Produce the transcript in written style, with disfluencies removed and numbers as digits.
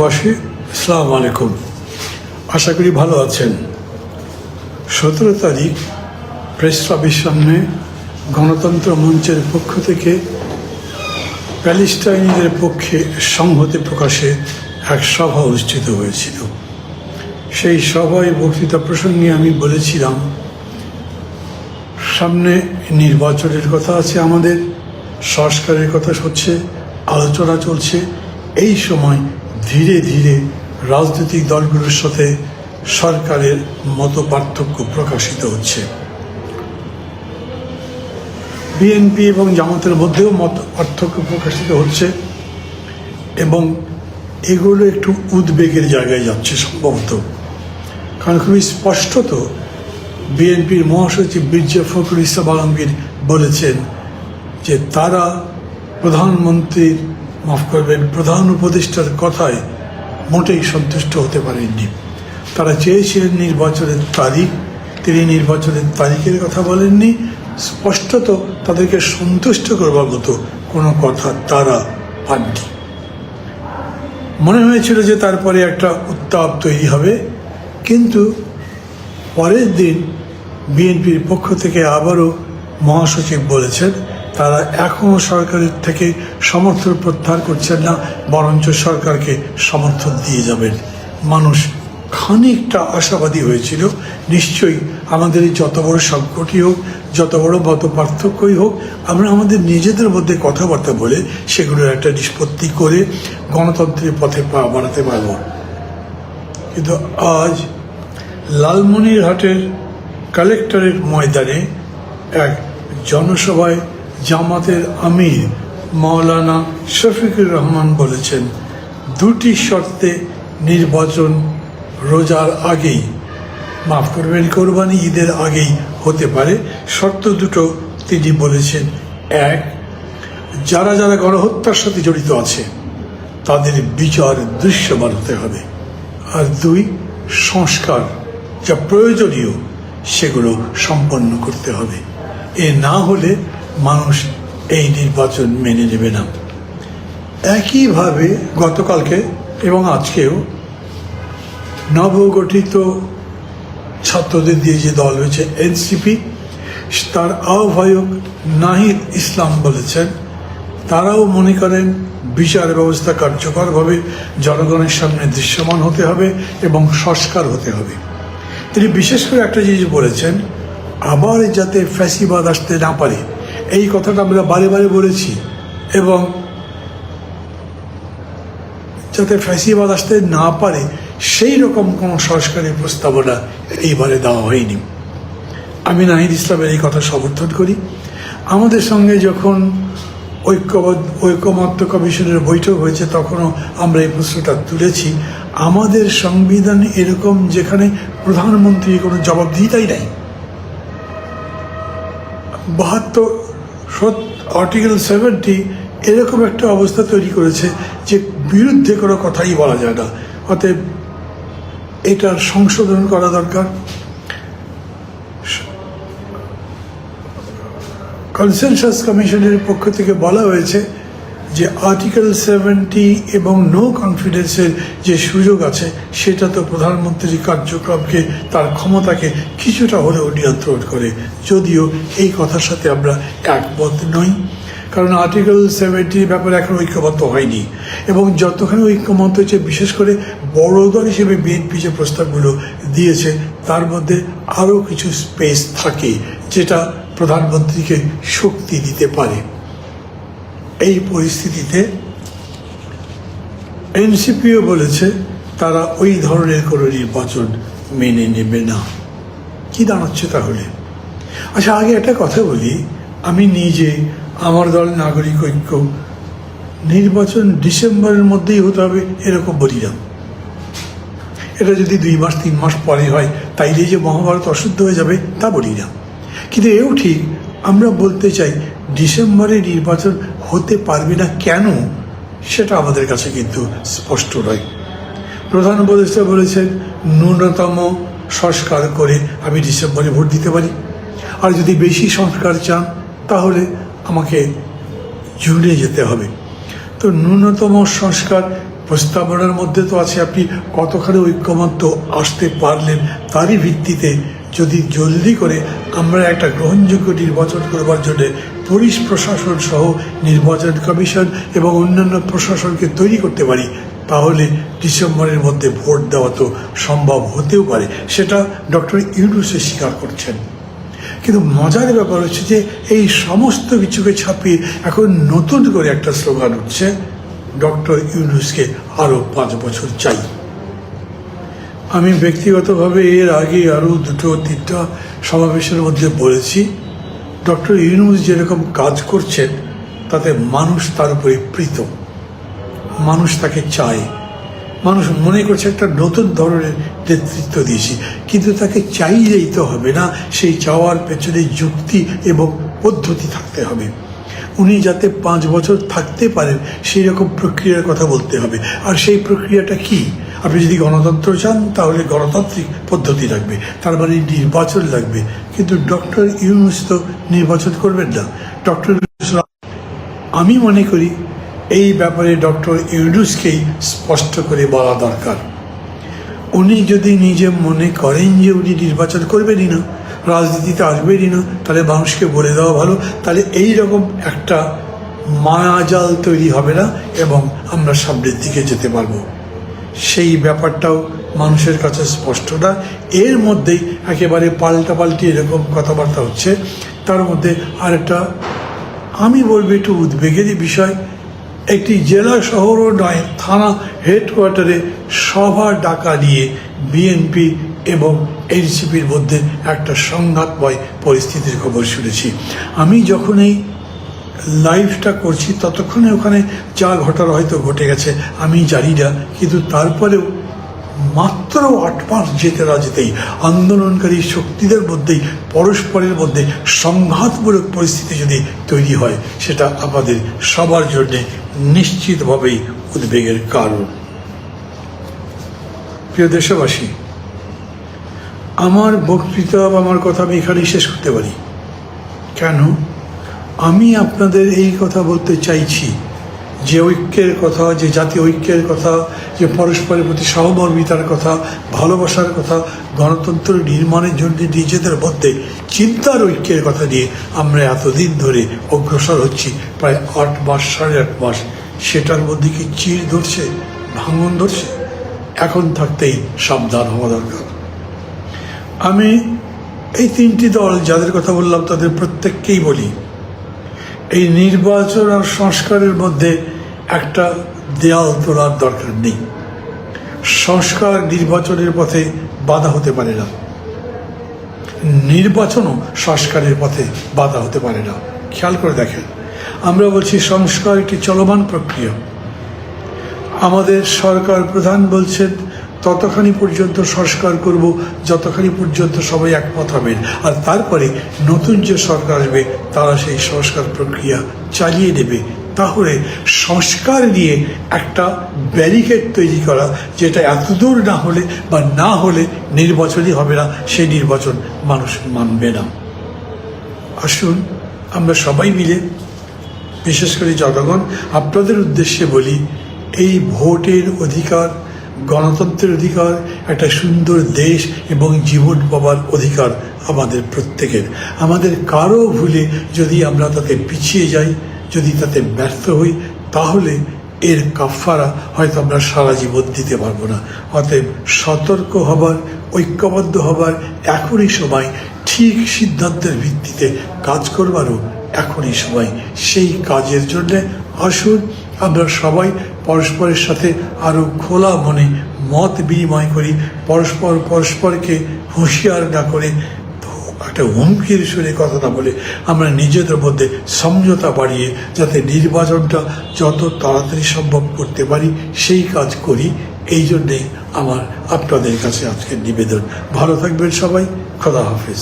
দেশবাসী, আসসালামু আলাইকুম। আশা করি ভালো আছেন। 17 তারিখ প্রেস ক্লাবের সামনে গণতন্ত্র মঞ্চের পক্ষ থেকে প্যালেস্টাইনিদের পক্ষে সংহতি প্রকাশে এক সভা অনুষ্ঠিত হয়েছিল। সেই সভায় বক্তৃতা প্রসঙ্গে আমি বলেছিলাম, সামনে নির্বাচনের কথা আছে, আমাদের সংস্কারের কথা হচ্ছে, আলোচনা চলছে। এই সময় ধীরে ধীরে রাজনৈতিক দলগুলোর সাথে সরকারের মত পার্থক্য প্রকাশিত হচ্ছে। বিএনপি এবং জামাতের মধ্যেও মত পার্থক্য প্রকাশিত হচ্ছে এবং এগুলো একটু উদ্বেগের জায়গায় যাচ্ছে সম্ভবত। কারণ খুবই স্পষ্টত বিএনপির মহাসচিব মির্জা ফখরুল ইসলাম আলমগীর বলেছেন যে তারা প্রধানমন্ত্রীর, মাফ করবেন, প্রধান উপদেষ্টার কথায় মোটেই সন্তুষ্ট হতে পারেননি। তারা চেয়েছিলেন নির্বাচনের তারিখ, তিনি নির্বাচনের তারিখের কথা বলেননি। স্পষ্টত তাদেরকে সন্তুষ্ট করবার মতো কোনো কথা তারা পাননি। মনে হয়েছিল যে তারপরে একটা উত্তাপ তৈরি হবে, কিন্তু পরের দিন বিএনপির পক্ষ থেকে আবারও মহাসচিব বলেছেন তারা এখনও সরকারের থেকে সমর্থন প্রত্যাহার করছেন না, বরঞ্চ সরকারকে সমর্থন দিয়ে যাবেন। মানুষ খানিকটা আশাবাদী হয়েছিল, নিশ্চয়ই আমাদের যত বড় সংকটই হোক, যত বড় মত পার্থক্যই হোক, আমরা আমাদের নিজেদের মধ্যে কথাবার্তা বলে সেগুলোর একটা নিষ্পত্তি করে গণতন্ত্রের পথে পা বাড়াতে পারব। কিন্তু আজ লালমনিরহাটের কালেক্টরেট ময়দানে এক জনসভায় জামাতের আমির মাওলানা শফিকুর রহমান বলেছেন, দুটি শর্তে নির্বাচন রোজার আগেই, মাফ করবেন, কোরবানি ঈদের আগেই হতে পারে। শর্ত দুটো তিনি বলেছেন, এক, যারা যারা গণহত্যার সাথে জড়িত আছে তাদের বিচার দৃশ্যমান হতে হবে, আর দুই, সংস্কার যা প্রয়োজনীয় সেগুলো সম্পন্ন করতে হবে। এ না হলে মানুষ এই নির্বাচন মেনে নেবে না। একইভাবে গতকালকে এবং আজকেও নবগঠিত ছাত্রদের দিয়ে যে দল হয়েছে এনসিপি, তার আহ্বায়ক নাহিদ ইসলাম বলেছেন তারাও মনে করেন বিচার ব্যবস্থা কার্যকরভাবে জনগণের সামনে দৃশ্যমান হতে হবে এবং সংস্কার হতে হবে। তিনি বিশেষ করে একটা জিনিস বলেছেন, আবার যাতে ফ্যাসিবাদ আসতে না পারে, এই কথাটা আমরা বারে বারে বলেছি, এবং যাতে ফ্যাসিবাদ আসতে না পারে সেই রকম কোনো সংস্কারের প্রস্তাবনা এইবারে দেওয়া হয়নি। আমি নাহিদ ইসলামের এই কথা সমর্থন করি। আমাদের সঙ্গে যখন ঐকমত্য কমিশনের বৈঠক হয়েছে তখনও আমরা এই প্রশ্নটা তুলেছি, আমাদের সংবিধান এরকম যেখানে প্রধানমন্ত্রী কোনো জবাবদিহিতাই নাই। 72 আর্টিকেল 70 এরকম একটা অবস্থা তৈরি করেছে যে বিরুদ্ধে কোনো কথাই বলা যায় না। অতএব এটার সংশোধন করা দরকার। কনসেনসাস কমিশনের পক্ষ থেকে বলা হয়েছে যে আর্টিকেল 70 এবং নো কনফিডেন্সের যে সুযোগ আছে সেটা তো প্রধানমন্ত্রীর কার্যক্রমকে, তার ক্ষমতাকে কিছুটা হলেও নিয়ন্ত্রণ করে, যদিও এই কথার সাথে আমরা একমত নই। কারণ আর্টিকেল 70 ব্যাপারে এখন ঐক্যমত্য হয়নি, এবং যতখানি ঐক্যমত্য হয়েছে, বিশেষ করে বড় দল হিসেবে বিএনপি যে প্রস্তাবগুলো দিয়েছে তার মধ্যে আরও কিছু স্পেস থাকে যেটা প্রধানমন্ত্রীকে শক্তি দিতে পারে। এই পরিস্থিতিতে এনসিপিও বলেছে তারা ওই ধরনের কোনো নির্বাচন মেনে নেবে না। কি দাঁড়াচ্ছে তাহলে? আচ্ছা, আগে একটা কথা বলি, আমি নিজে, আমার দল নাগরিক ঐক্য, নির্বাচন ডিসেম্বরের মধ্যেই হতে হবে এরকম বলি না। এটা যদি 2 মাস 3 মাস পরে হয় তাইলে যে মহাভারত অশুদ্ধ হয়ে যাবে তা বলি না। কিন্তু এও ঠিক, আমরা বলতে চাই ডিসেম্বরে নির্বাচন হতে পারবে না কেন, সেটা আমাদের কাছে কিন্তু স্পষ্ট নয়। প্রধান উপদেষ্টা বলেছেন ন্যূনতম সংস্কার করে আমি ডিসেম্বরে ভোট দিতে পারি, আর যদি বেশি সংস্কার চান তাহলে আমাকে জুনে যেতে হবে। তো ন্যূনতম সংস্কার প্রস্তাবনার মধ্যে তো আছে আপনি কতখানি ঐক্যমত্য আসতে পারলেন তারই ভিত্তিতে যদি জলদি করে আমরা একটা গ্রহণযোগ্য নির্বাচন করবার জন্য পুলিশ প্রশাসন সহ নির্বাচন কমিশন এবং অন্যান্য প্রশাসনকে তৈরি করতে পারি, তাহলে ডিসেম্বরের মধ্যে ভোট দেওয়া তো সম্ভব হতেও পারে। সেটা ডক্টর ইউনূস স্বীকার করছেন। কিন্তু মজার ব্যাপার হচ্ছে যে এই সমস্ত কিছুকে ছাপিয়ে এখন নতুন করে একটা স্লোগান উঠছে, ডক্টর ইউনূসকে আরও 5 বছর চাই। আমি ব্যক্তিগতভাবে এর আগে আরও 2-3টা সমাবেশের মধ্যে বলেছি, ডক্টর ইউনূস যেরকম কাজ করছেন তাতে মানুষ তার উপরে প্রীত, মানুষ তাকে চায়, মানুষ মনে করছে একটা নতুন ধরনের নেতৃত্ব দিয়েছি। কিন্তু তাকে চাইলেই তো হবে না, সেই চাওয়ার পেছনে যুক্তি এবং পদ্ধতি থাকতে হবে। উনি যাতে 5 বছর থাকতে পারেন সেই রকম প্রক্রিয়ার কথা বলতে হবে। আর সেই প্রক্রিয়াটা কি? আপনি যদি গণতন্ত্র চান তাহলে গণতান্ত্রিক পদ্ধতি লাগবে, তার মানে নির্বাচন লাগবে। কিন্তু ডক্টর ইউনূস তো নির্বাচন করবেন না। ডক্টর আমি মনে করি এই ব্যাপারে ডক্টর ইউনূসকেই স্পষ্ট করে বলা দরকার। উনি যদি নিজে মনে করেন যে উনি নির্বাচন করবেনই না, রাজনীতিতে আসবেনই না, তাহলে মানুষকে বলে দেওয়া ভালো। তাহলে এই রকম একটা মায়াজাল তৈরি হবে না এবং আমরা সামনের দিকে যেতে পারবো। সেই ব্যাপারটাও মানুষের কাছে স্পষ্ট না। এর মধ্যেই একেবারে পাল্টাপাল্টি এরকম কথাবার্তা হচ্ছে। তার মধ্যে আরেকটা আমি বলবো একটু উদ্বেগেরই বিষয়, একটি জেলা শহরও নয়, থানা হেডকোয়ার্টারে সভা ডাকা নিয়ে বিএনপি এবং এনসিপির মধ্যে একটা সংঘাতময় পরিস্থিতির খবর শুনেছি। আমি যখন এই লাইভটা করছি ততক্ষণে ওখানে যা ঘটার হয়তো ঘটে গেছে আমি জানি না, কিন্তু তারপরেও মাত্র 8 মাস যেতে না যেতেই আন্দোলনকারী শক্তিদের মধ্যেই পরস্পরের মধ্যে সংঘাতমূলক পরিস্থিতি যদি তৈরি হয়, সেটা আমাদের সবার জন্যে নিশ্চিতভাবেই উদ্বেগের কারণ। প্রিয় দেশবাসী, আমার বক্তৃতা বা আমার কথা আমি এখানেই শেষ করতে পারি। কেন? আমি আপনাদের এই কথা বলতে চাইছি যে ঐক্যের কথা, যে জাতীয় ঐক্যের কথা, যে পরস্পরের প্রতি সহমর্মিতার কথা, ভালোবাসার কথা, গণতন্ত্র নির্মাণের জন্য নিজেদের মধ্যে চিন্তার ঐক্যের কথা নিয়ে আমরা এতদিন ধরে অগ্রসর হচ্ছি, প্রায় 8 মাস 8.5 মাস। সেটার মধ্যে কি চির ধরছে, ভাঙন ধরছে? এখন থাকতেই সাবধান হওয়া দরকার। আমি এই 3টি দল যাদের কথা বললাম তাদের প্রত্যেককেই বলি, এই নির্বাচন আর সংস্কারের মধ্যে একটা দেয়াল তোলার দরকার নেই। সংস্কার নির্বাচনের পথে বাধা হতে পারে না, নির্বাচনও সংস্কারের পথে বাধা হতে পারে না। খেয়াল করে দেখেন, আমরা বলছি সংস্কার একটি চলমান প্রক্রিয়া। আমাদের সরকার প্রধান বলছেন ততখানি পর্যন্ত সংস্কার করব যতখানি পর্যন্ত সবাই একমত হবেন, আর তারপরে নতুন যে সরকার আসবে তারা সেই সংস্কার প্রক্রিয়া চালিয়ে নেবে। তাহলে সংস্কার নিয়ে একটা ব্যারিকেড তৈরি করা, যেটা এতদূর না হলে বা না হলে নির্বাচনই হবে না, সেই নির্বাচন মানুষ মানবে না। আসুন আমরা সবাই মিলে, বিশেষ করে জনগণ, আপনাদের উদ্দেশ্যে বলি, এই ভোটের অধিকার, গণতন্ত্রের অধিকার, একটা সুন্দর দেশ এবং জীবন পাবার অধিকার আমাদের প্রত্যেকের। আমাদের কারো ভুলে যদি আমরা তাতে পিছিয়ে যাই, যদি তাতে ব্যর্থ হই, তাহলে এর কাফারা হয়তো আমরা সারা জীবন দিতে পারবো না। অতএব সতর্ক হবার, ঐক্যবদ্ধ হবার এখনই সময়, ঠিক সিদ্ধান্তের ভিত্তিতে কাজ করবারও এখনই সময়। সেই কাজের জন্যে আসুন আমরা সবাই পরস্পরের সাথে আরও খোলা মনে মত বিনিময় করি, পরস্পরকে হুঁশিয়ার না করে, একটা হুমকির সুরে কথা না বলে আমরা নিজেদের মধ্যে সমঝোতা বাড়িয়ে যাতে নির্বাচনটা যত তাড়াতাড়ি সম্ভব করতে পারি সেই কাজ করি। এই জন্যেই আমার আপনাদের কাছে আজকের নিবেদন। ভালো থাকবেন সবাই। খোদা হাফেজ।